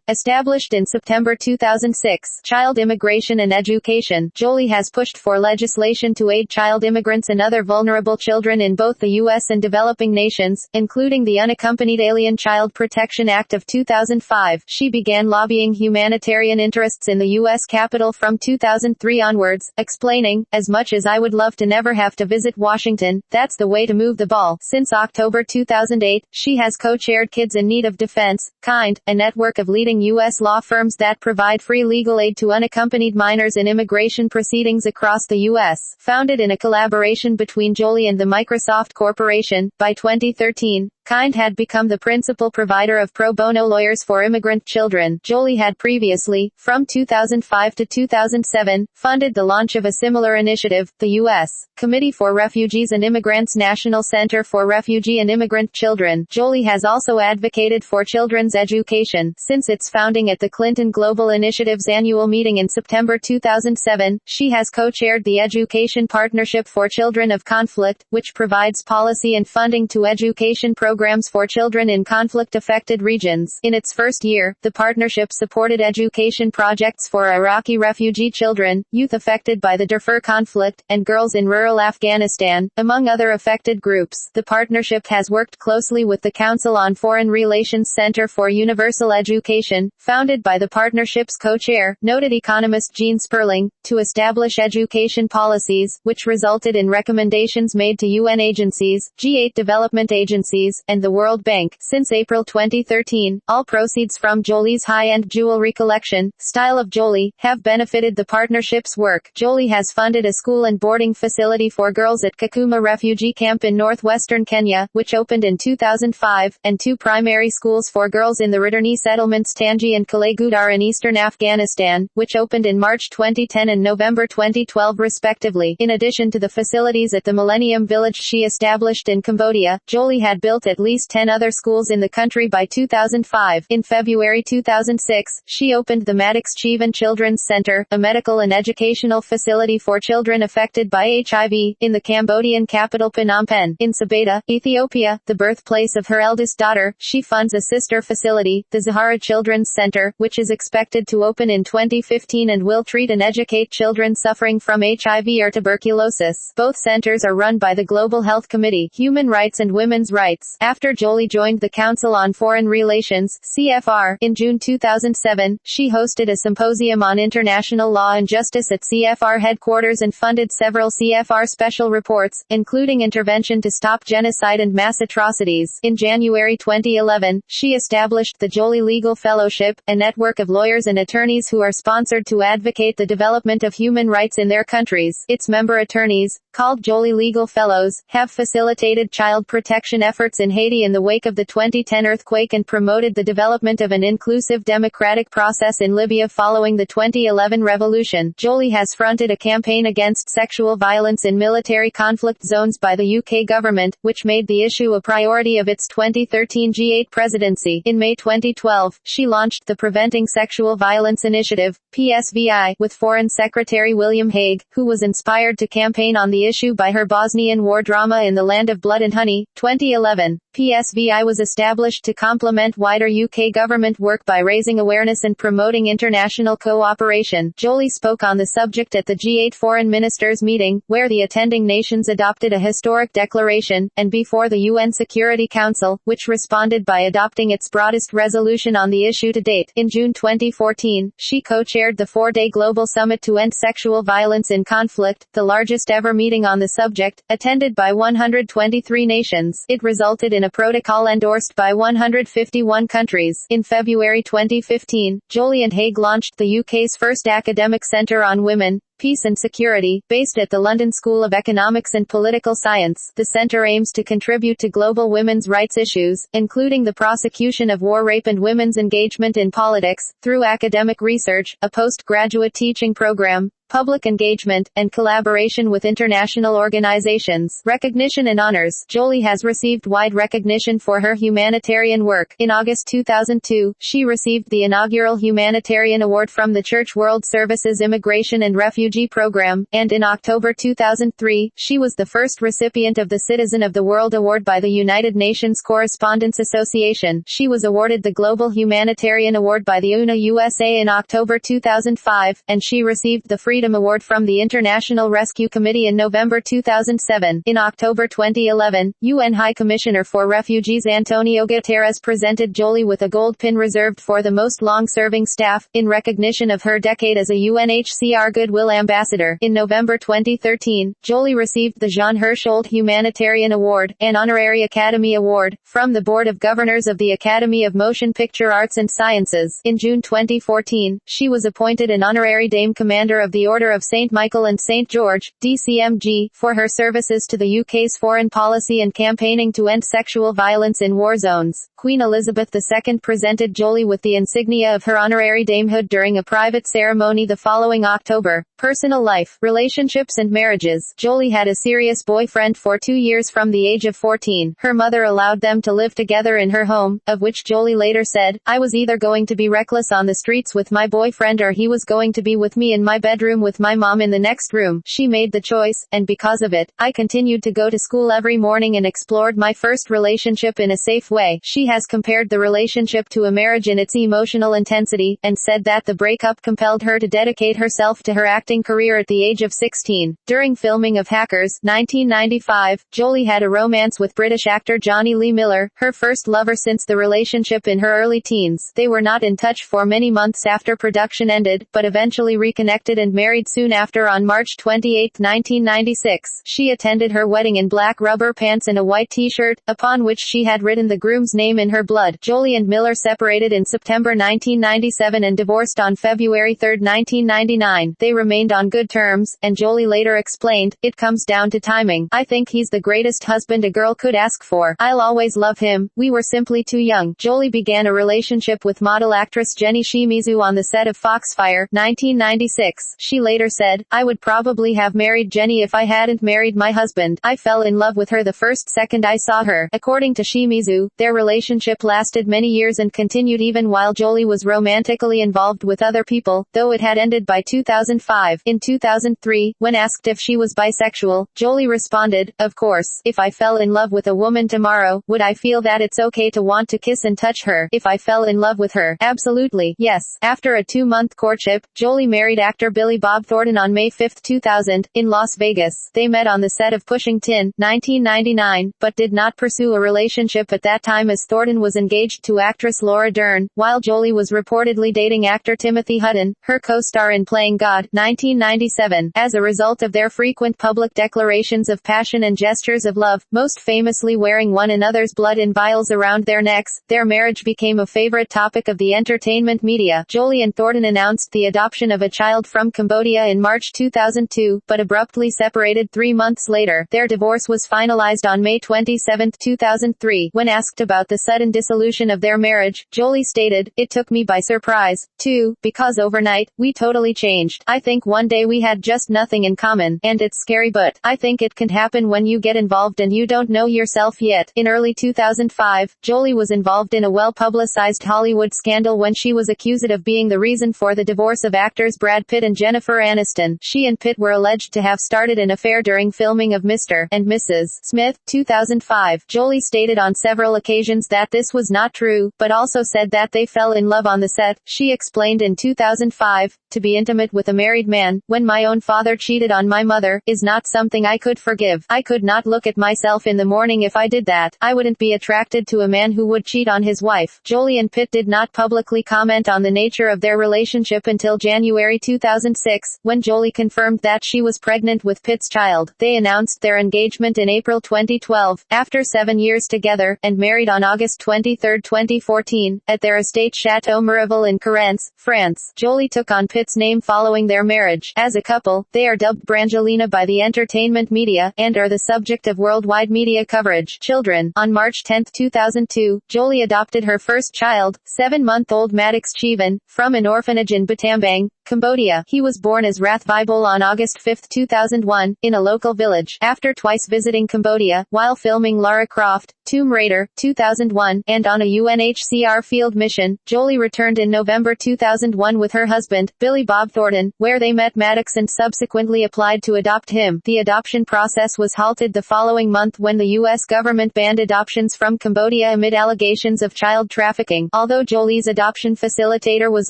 established in September 2006. Child immigration and education. Jolie has pushed for legislation to aid child immigrants and other vulnerable children in both the U.S. and developing nations, including the Unaccompanied Alien Child Protection Act of 2005. She began lobbying humanitarian interests in the U.S. Capitol from 2003 onwards, explaining, "As much as I would love to never have to visit Washington, that's the way to move the ball." Since October 2008, she has co-chaired Kids in Need of Defense, KIND, a network of leading U.S. law firms that provide free legal aid to unaccompanied minors in immigration proceedings across the U.S. Founded in a collaboration between Jolie and the Microsoft Corporation, by 2013, KIND had become the principal provider of pro bono lawyers for immigrant children. Jolie had previously, from 2005 to 2007, funded the launch of a similar initiative, the U.S. Committee for Refugees and Immigrants National Center for Refugee and Immigrant Children. Jolie has also advocated for children's education. Since its founding at the Clinton Global Initiative's annual meeting in September 2007, she has co-chaired the Education Partnership for Children of Conflict, which provides policy and funding to education programs for children in conflict-affected regions. In its first year, the partnership supported education projects for Iraqi refugee children, youth affected by the Darfur conflict, and girls in rural Afghanistan, among other affected groups. The partnership has worked closely with the Council on Foreign Relations Center for Universal Education, founded by the partnership's co-chair, noted economist Gene Sperling, to establish education policies, which resulted in recommendations made to UN agencies, G8 development agencies, and the World Bank. Since April 2013, all proceeds from Jolie's high-end jewelry collection, Style of Jolie, have benefited the partnership's work. Jolie has funded a school and boarding facility for girls at Kakuma refugee camp in northwestern Kenya, which opened in 2005, and 2 primary schools for girls in the Ridurni settlements Tangi and Kalegudar in eastern Afghanistan, which opened in March 2010 and November 2012 respectively. In addition to the facilities at the Millennium Village she established in Cambodia, Jolie had built at least 10 other schools in the country by 2005. In February 2006, she opened the Maddox Children's Center, a medical and educational facility for children affected by HIV, in the Cambodian capital Phnom Penh. In Sabata, Ethiopia, the birthplace of her eldest daughter, she funds a sister facility, the Zahara Children's Center, which is expected to open in 2015 and will treat and educate children suffering from HIV or tuberculosis. Both centers are run by the Global Health Committee, Human Rights and Women's Rights. After Jolie joined the Council on Foreign Relations, CFR, in June 2007, she hosted a symposium on international law and justice at CFR headquarters and funded several CFR special reports, including Intervention to Stop Genocide and Mass Atrocities. In January 2011, she established the Jolie Legal Fellowship, a network of lawyers and attorneys who are sponsored to advocate the development of human rights in their countries. Its member attorneys, called Jolie Legal Fellows, have facilitated child protection efforts in Haiti in the wake of the 2010 earthquake and promoted the development of an inclusive democratic process in Libya following the 2011 revolution. Jolie has fronted a campaign against sexual violence in military conflict zones by the UK government, which made the issue a priority of its 2013 G8 presidency. In May 2012, she launched the Preventing Sexual Violence Initiative, PSVI, with Foreign Secretary William Hague, who was inspired to campaign on the issue by her Bosnian war drama In the Land of Blood and Honey, 2011. PSVI was established to complement wider UK government work by raising awareness and promoting international cooperation. Jolie spoke on the subject at the G8 Foreign Ministers meeting, where the attending nations adopted a historic declaration, and before the UN Security Council, which responded by adopting its broadest resolution on the issue to date. In June 2014, she co-chaired the 4-day Global Summit to End Sexual Violence in Conflict, the largest ever meeting on the subject, attended by 123 nations. It resulted in a protocol endorsed by 151 countries. In February 2015, Jolie and Hague launched the UK's first academic centre on women, peace and security, based at the London School of Economics and Political Science. The centre aims to contribute to global women's rights issues, including the prosecution of war rape and women's engagement in politics, through academic research, a postgraduate teaching program, public engagement, and collaboration with international organizations. Recognition and honors. Jolie has received wide recognition for her humanitarian work. In August 2002, she received the inaugural Humanitarian Award from the Church World Service's Immigration and Refugee Program, and in October 2003, she was the first recipient of the Citizen of the World Award by the United Nations Correspondents Association. She was awarded the Global Humanitarian Award by the UNA USA in October 2005, and she received the Freedom Award from the International Rescue Committee in November 2007. In October 2011, UN High Commissioner for Refugees Antonio Guterres presented Jolie with a gold pin reserved for the most long-serving staff, in recognition of her decade as a UNHCR Goodwill Ambassador. In November 2013, Jolie received the Jean Hersholt Humanitarian Award, an honorary Academy Award, from the Board of Governors of the Academy of Motion Picture Arts and Sciences. In June 2014, she was appointed an honorary Dame Commander of the Order of St. Michael and St. George, DCMG, for her services to the UK's foreign policy and campaigning to end sexual violence in war zones. Queen Elizabeth II presented Jolie with the insignia of her honorary damehood during a private ceremony the following October. Personal life, relationships and marriages. Jolie had a serious boyfriend for 2 years from the age of 14. Her mother allowed them to live together in her home, of which Jolie later said, "I was either going to be reckless on the streets with my boyfriend or he was going to be with me in my bedroom with my mom in the next room." She made the choice, and because of it, I continued to go to school every morning and explored my first relationship in a safe way. She has compared the relationship to a marriage in its emotional intensity, and said that the breakup compelled her to dedicate herself to her acting career at the age of 16. During filming of Hackers, 1995, Jolie had a romance with British actor Johnny Lee Miller, her first lover since the relationship in her early teens. They were not in touch for many months after production ended, but eventually reconnected and married soon after on March 28, 1996. She attended her wedding in black rubber pants and a white t-shirt, upon which she had written the groom's name in her blood. Jolie and Miller separated in September 1997 and divorced on February 3, 1999. They remained on good terms, and Jolie later explained, "It comes down to timing. I think he's the greatest husband a girl could ask for. I'll always love him. We were simply too young." Jolie began a relationship with model actress Jenny Shimizu on the set of Foxfire, 1996. She later said, "I would probably have married Jenny if I hadn't married my husband. I fell in love with her the first second I saw her." According to Shimizu, their relationship lasted many years and continued even while Jolie was romantically involved with other people, though it had ended by 2005. In 2003, when asked if she was bisexual, Jolie responded, "Of course. If I fell in love with a woman tomorrow, would I feel that it's okay to want to kiss and touch her? If I fell in love with her, absolutely, yes." After a 2-month courtship, Jolie married actor Billy Bob Thornton on May 5, 2000, in Las Vegas. They met on the set of Pushing Tin, 1999, but did not pursue a relationship at that time as Thornton was engaged to actress Laura Dern, while Jolie was reportedly dating actor Timothy Hutton, her co-star in Playing God, 1997. As a result of their frequent public declarations of passion and gestures of love, most famously wearing one another's blood in vials around their necks, their marriage became a favorite topic of the entertainment media. Jolie and Thornton announced the adoption of a child from Cambodia Cambodia in March 2002, but abruptly separated 3 months later. Their divorce was finalized on May 27, 2003. When asked about the sudden dissolution of their marriage, Jolie stated, "It took me by surprise, too, because overnight, we totally changed. I think one day we had just nothing in common, and it's scary, but I think it can happen when you get involved and you don't know yourself yet." In early 2005, Jolie was involved in a well-publicized Hollywood scandal when she was accused of being the reason for the divorce of actors Brad Pitt and Jennifer Aniston. She and Pitt were alleged to have started an affair during filming of Mr. and Mrs. Smith, 2005. Jolie stated on several occasions that this was not true, but also said that they fell in love on the set. She explained in 2005, "To be intimate with a married man, when my own father cheated on my mother, is not something I could forgive. I could not look at myself in the morning if I did that. I wouldn't be attracted to a man who would cheat on his wife." Jolie and Pitt did not publicly comment on the nature of their relationship until January 2006, when Jolie confirmed that she was pregnant with Pitt's child. They announced their engagement in April 2012, after 7 years together, and married on August 23, 2014, at their estate Chateau Miraval in Carennes, France. Jolie took on Pitt's name following their marriage. As a couple, they are dubbed Brangelina by the entertainment media, and are the subject of worldwide media coverage. Children. On March 10, 2002, Jolie adopted her first child, 7-month-old Maddox Chivan, from an orphanage in Battambang, Cambodia. He was born as Rath Vibol on August 5, 2001, in a local village. After twice visiting Cambodia, while filming Lara Croft, Tomb Raider, 2001, and on a UNHCR field mission, Jolie returned in November 2001 with her husband, Billy Bob Thornton, where they met Maddox and subsequently applied to adopt him. The adoption process was halted the following month when the U.S. government banned adoptions from Cambodia amid allegations of child trafficking. Although Jolie's adoption facilitator was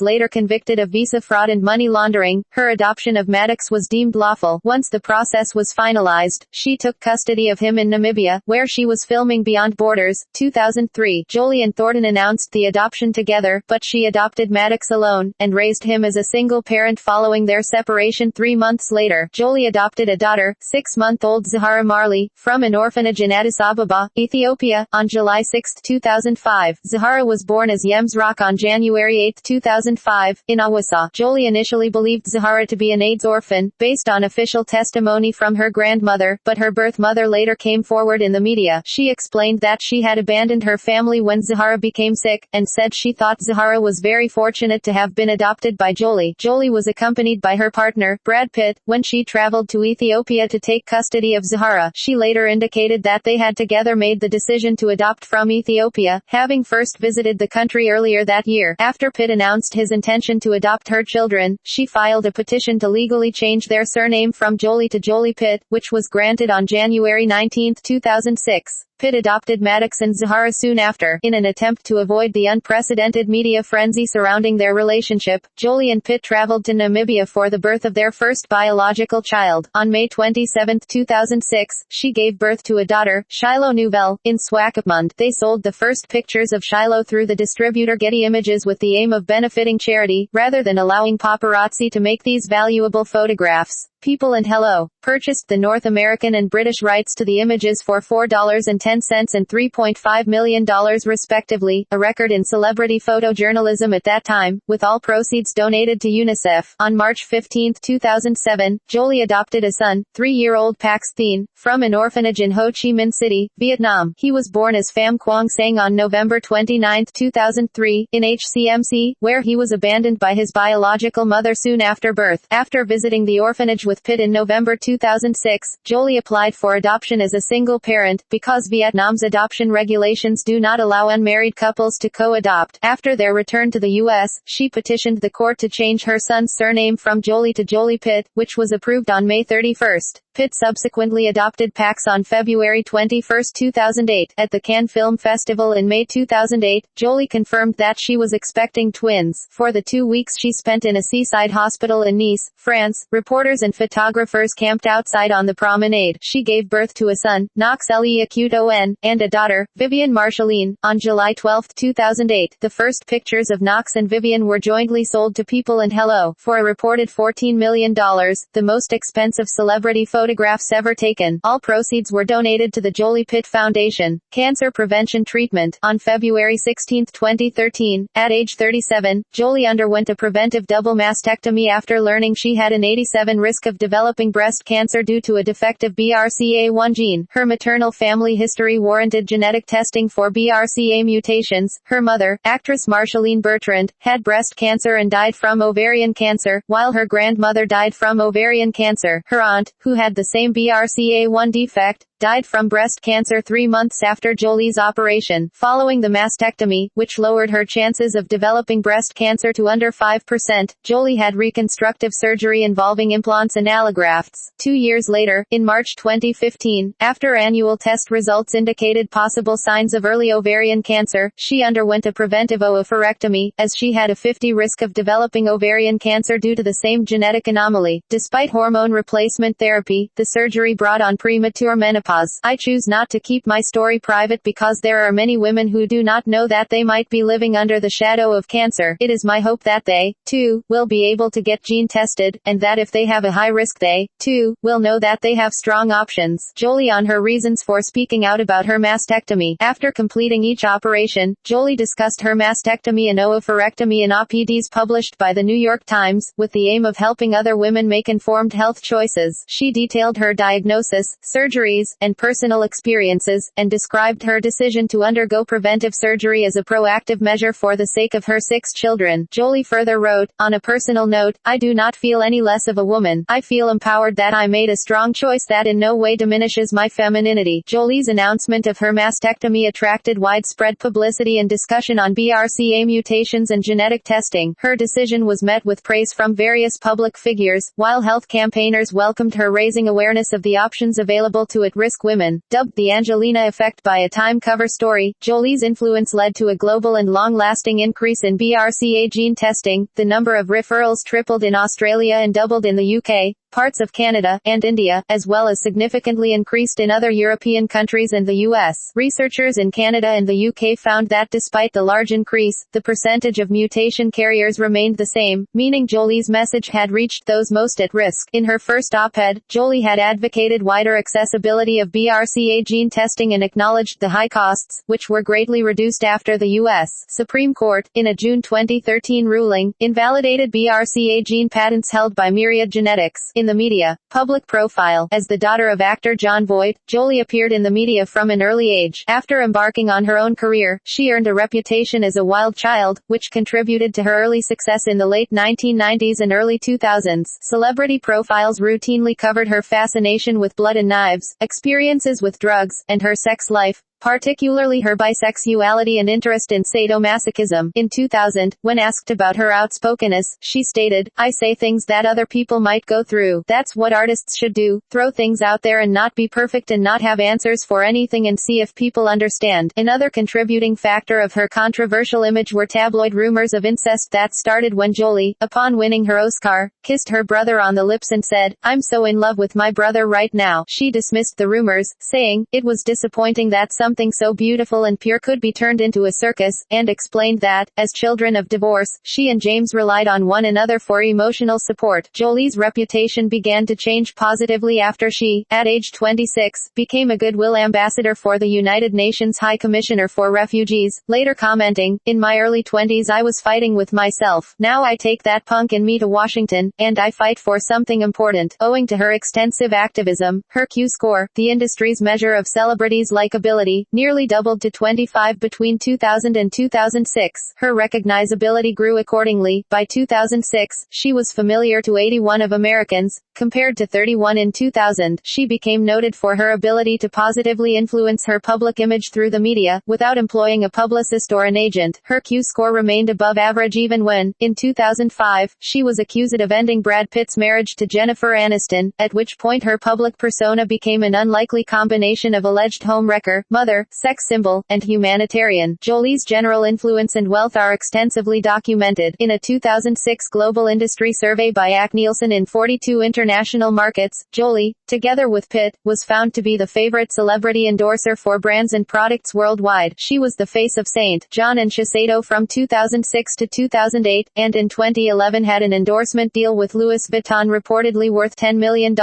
later convicted of visa fraud and money laundering, her adoption of Maddox was deemed lawful. Once the process was finalized, she took custody of him in Namibia, where she was filming Beyond Borders, 2003. Jolie and Thornton announced the adoption together, but she adopted Maddox alone, and raised him as a single parent following their separation 3 months later. Jolie adopted a daughter, 6-month-old Zahara Marley, from an orphanage in Addis Ababa, Ethiopia, on July 6, 2005. Zahara was born as Yems Rock on January 8, 2005, in Awassa. Jolie initially believed Zahara to be an AIDS orphan, based on official testimony from her grandmother, but her birth mother later came forward in the media. She explained that she had abandoned her family when Zahara became sick, and said she thought Zahara was very fortunate to have been adopted by Jolie. Jolie was accompanied by her partner, Brad Pitt, when she traveled to Ethiopia to take custody of Zahara. She later indicated that they had together made the decision to adopt from Ethiopia, having first visited the country earlier that year. After Pitt announced his intention to adopt her children, she filed a petition to legally change their surname from Jolie to Jolie Pitt, which was granted on January 19, 2006. Pitt adopted Maddox and Zahara soon after. In an attempt to avoid the unprecedented media frenzy surrounding their relationship, Jolie and Pitt traveled to Namibia for the birth of their first biological child. On May 27, 2006, she gave birth to a daughter, Shiloh Nouvelle, in Swakopmund. They sold the first pictures of Shiloh through the distributor Getty Images with the aim of benefiting charity, rather than allowing paparazzi to make these valuable photographs. People and Hello purchased the North American and British rights to the images for $4.10 and $3.5 million respectively, a record in celebrity photojournalism at that time, with all proceeds donated to UNICEF. On March 15, 2007, Jolie adopted a son, 3-year-old Pax Thien, from an orphanage in Ho Chi Minh City, Vietnam. He was born as Pham Quang Sang on November 29, 2003, in HCMC, where he was abandoned by his biological mother soon after birth. After visiting the orphanage with Pitt in November 2006, Jolie applied for adoption as a single parent, because Vietnam's adoption regulations do not allow unmarried couples to co-adopt. After their return to the U.S., she petitioned the court to change her son's surname from Jolie to Jolie Pitt, which was approved on May 31. Pitt subsequently adopted Pax on February 21, 2008. At the Cannes Film Festival in May 2008, Jolie confirmed that she was expecting twins. For the 2 weeks she spent in a seaside hospital in Nice, France, reporters and photographers camped outside on the promenade. She gave birth to a son, Knox Leacute-On, and a daughter, Vivian Marceline, on July 12, 2008. The first pictures of Knox and Vivian were jointly sold to People and Hello for a reported $14 million, the most expensive celebrity photo photographs ever taken. All proceeds were donated to the Jolie Pitt Foundation. Cancer prevention treatment. On February 16, 2013, at age 37, Jolie underwent a preventive double mastectomy after learning she had an 87% risk of developing breast cancer due to a defective BRCA1 gene. Her maternal family history warranted genetic testing for BRCA mutations. Her mother, actress Marceline Bertrand, had breast cancer and died from ovarian cancer, while her grandmother died from ovarian cancer. Her aunt, who had the same BRCA1 defect, died from breast cancer 3 months after Jolie's operation. Following the mastectomy, which lowered her chances of developing breast cancer to under 5%, Jolie had reconstructive surgery involving implants and allografts. 2 years later, in March 2015, after annual test results indicated possible signs of early ovarian cancer, she underwent a preventive oophorectomy, as she had a 50% risk of developing ovarian cancer due to the same genetic anomaly. Despite hormone replacement therapy, the surgery brought on premature menopause. I choose not to keep my story private because there are many women who do not know that they might be living under the shadow of cancer. It is my hope that they, too, will be able to get gene tested, and that if they have a high risk they, too, will know that they have strong options. Jolie on her reasons for speaking out about her mastectomy. After completing each operation, Jolie discussed her mastectomy and oophorectomy in op-eds published by the New York Times, with the aim of helping other women make informed health choices. She detailed her diagnosis, surgeries, and personal experiences, and described her decision to undergo preventive surgery as a proactive measure for the sake of her 6 children. Jolie further wrote, "On a personal note, I do not feel any less of a woman. I feel empowered that I made a strong choice that in no way diminishes my femininity." Jolie's announcement of her mastectomy attracted widespread publicity and discussion on BRCA mutations and genetic testing. Her decision was met with praise from various public figures, while health campaigners welcomed her raising awareness of the options available to at-risk women. Dubbed the Angelina effect by a Time cover story, Jolie's influence led to a global and long-lasting increase in BRCA gene testing. The number of referrals tripled in Australia and doubled in the UK, parts of Canada, and India, as well as significantly increased in other European countries and the US. Researchers in Canada and the UK found that despite the large increase, the percentage of mutation carriers remained the same, meaning Jolie's message had reached those most at risk. In her first op-ed, Jolie had advocated wider accessibility of BRCA gene testing and acknowledged the high costs, which were greatly reduced after the U.S. Supreme Court, in a June 2013 ruling, invalidated BRCA gene patents held by Myriad Genetics. In the media, public profile. As the daughter of actor Jon Voight, Jolie appeared in the media from an early age. After embarking on her own career, she earned a reputation as a wild child, which contributed to her early success in the late 1990s and early 2000s. Celebrity profiles routinely covered her fascination with blood and knives, experiences with drugs, and her sex life, particularly her bisexuality and interest in sadomasochism. In 2000, when asked about her outspokenness, she stated, "I say things that other people might go through. That's what artists should do, throw things out there and not be perfect and not have answers for anything and see if people understand." Another contributing factor of her controversial image were tabloid rumors of incest that started when Jolie, upon winning her Oscar, kissed her brother on the lips and said, "I'm so in love with my brother right now." She dismissed the rumors, saying, "It was disappointing that something so beautiful and pure could be turned into a circus," and explained that, as children of divorce, she and James relied on one another for emotional support. Jolie's reputation began to change positively after she, at age 26, became a goodwill ambassador for the United Nations High Commissioner for Refugees, later commenting, "In my early 20s I was fighting with myself. Now I take that punk in me to Washington, and I fight for something important." Owing to her extensive activism, her Q score, the industry's measure of celebrities' likability, nearly doubled to 25 between 2000 and 2006. Her recognizability grew accordingly. By 2006, she was familiar to 81 of Americans, compared to 31 in 2000. She became noted for her ability to positively influence her public image through the media, without employing a publicist or an agent. Her Q score remained above average even when, in 2005, she was accused of ending Brad Pitt's marriage to Jennifer Aniston, at which point her public persona became an unlikely combination of alleged homewrecker, mother, mother, sex symbol, and humanitarian. Jolie's general influence and wealth are extensively documented. In a 2006 global industry survey by Nielsen in 42 international markets, Jolie, together with Pitt, was found to be the favorite celebrity endorser for brands and products worldwide. She was the face of St. John and Shiseido from 2006 to 2008, and in 2011 had an endorsement deal with Louis Vuitton reportedly worth $10 million,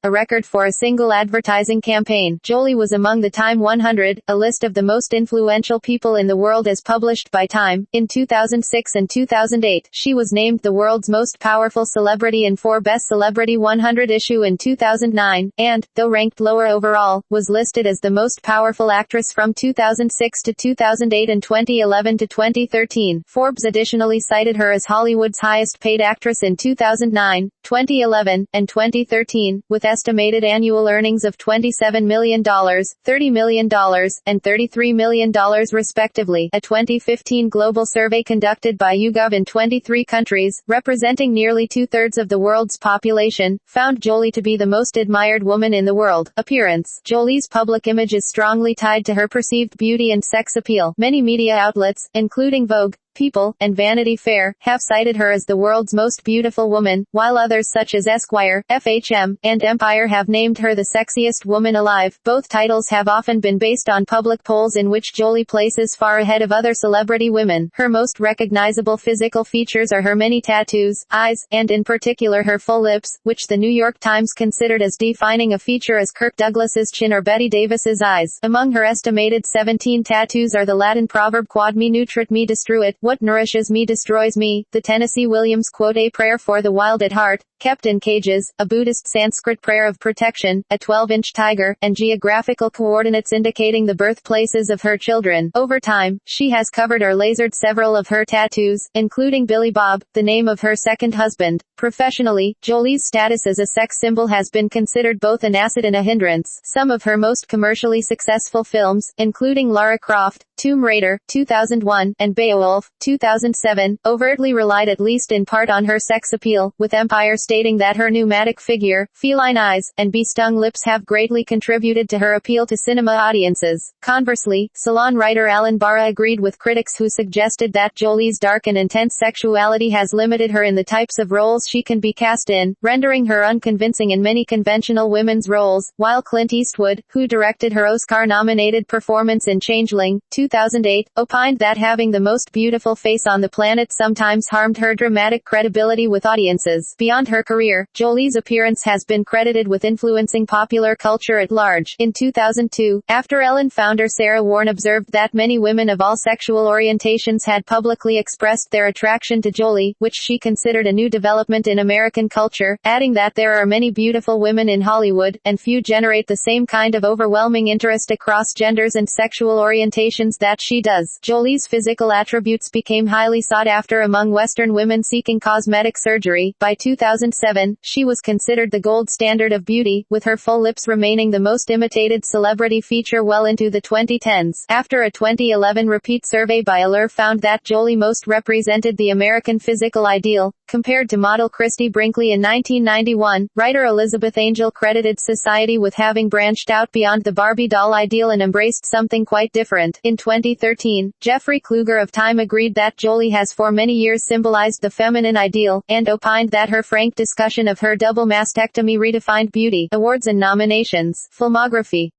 a record for a single advertising campaign. Jolie was among the Time 100, a list of the most influential people in the world as published by Time. In 2006 and 2008, she was named the world's most powerful celebrity in Forbes Celebrity 100 issue in 2009, and, though ranked lower overall, was listed as the most powerful actress from 2006 to 2008 and 2011 to 2013. Forbes additionally cited her as Hollywood's highest paid actress in 2009, 2011, and 2013, with estimated annual earnings of $27 million, $30 million, and $33 million respectively. A 2015 global survey conducted by YouGov in 23 countries, representing nearly two-thirds of the world's population, found Jolie to be the most admired woman in the world. Appearance. Jolie's public image is strongly tied to her perceived beauty and sex appeal. Many media outlets, including Vogue, People, and Vanity Fair, have cited her as the world's most beautiful woman, while others such as Esquire, FHM, and Empire have named her the sexiest woman alive. Both titles have often been based on public polls in which Jolie places far ahead of other celebrity women. Her most recognizable physical features are her many tattoos, eyes, and in particular her full lips, which the New York Times considered as defining a feature as Kirk Douglas's chin or Betty Davis's eyes. Among her estimated 17 tattoos are the Latin proverb Quod me nutrit me destruit, what nourishes me destroys me, the Tennessee Williams quote A prayer for the wild at heart, kept in cages, a Buddhist Sanskrit prayer of protection, a 12-inch tiger, and geographical coordinates indicating the birthplaces of her children. Over time, she has covered or lasered several of her tattoos, including Billy Bob, the name of her second husband. Professionally, Jolie's status as a sex symbol has been considered both an asset and a hindrance. Some of her most commercially successful films, including Lara Croft, Tomb Raider, 2001, and Beowulf, 2007, overtly relied at least in part on her sex appeal, with Empire stating that her pneumatic figure, feline eyes, and bee-stung lips have greatly contributed to her appeal to cinema audiences. Conversely, Salon writer Alan Barra agreed with critics who suggested that Jolie's dark and intense sexuality has limited her in the types of roles she can be cast in, rendering her unconvincing in many conventional women's roles, while Clint Eastwood, who directed her Oscar-nominated performance in Changeling, 2008, opined that having the most beautiful face on the planet sometimes harmed her dramatic credibility with audiences. Beyond her career, Jolie's appearance has been credited with influencing popular culture at large. In 2002, after Ellen founder Sarah Warren observed that many women of all sexual orientations had publicly expressed their attraction to Jolie, which she considered a new development in American culture, adding that there are many beautiful women in Hollywood, and few generate the same kind of overwhelming interest across genders and sexual orientations that she does. Jolie's physical attributes became highly sought after among Western women seeking cosmetic surgery. By 2007, she was considered the gold standard of beauty, with her full lips remaining the most imitated celebrity feature well into the 2010s. After a 2011 repeat survey by Allure found that Jolie most represented the American physical ideal, compared to model Christy Brinkley in 1991, writer Elizabeth Angel credited Society with having branched out beyond the Barbie doll ideal and embraced something quite different. In 2013, Jeffrey Kluger of Time agreed that Jolie has for many years symbolized the feminine ideal, and opined that her frank discussion of her double mastectomy redefined beauty. Awards and nominations. Filmography.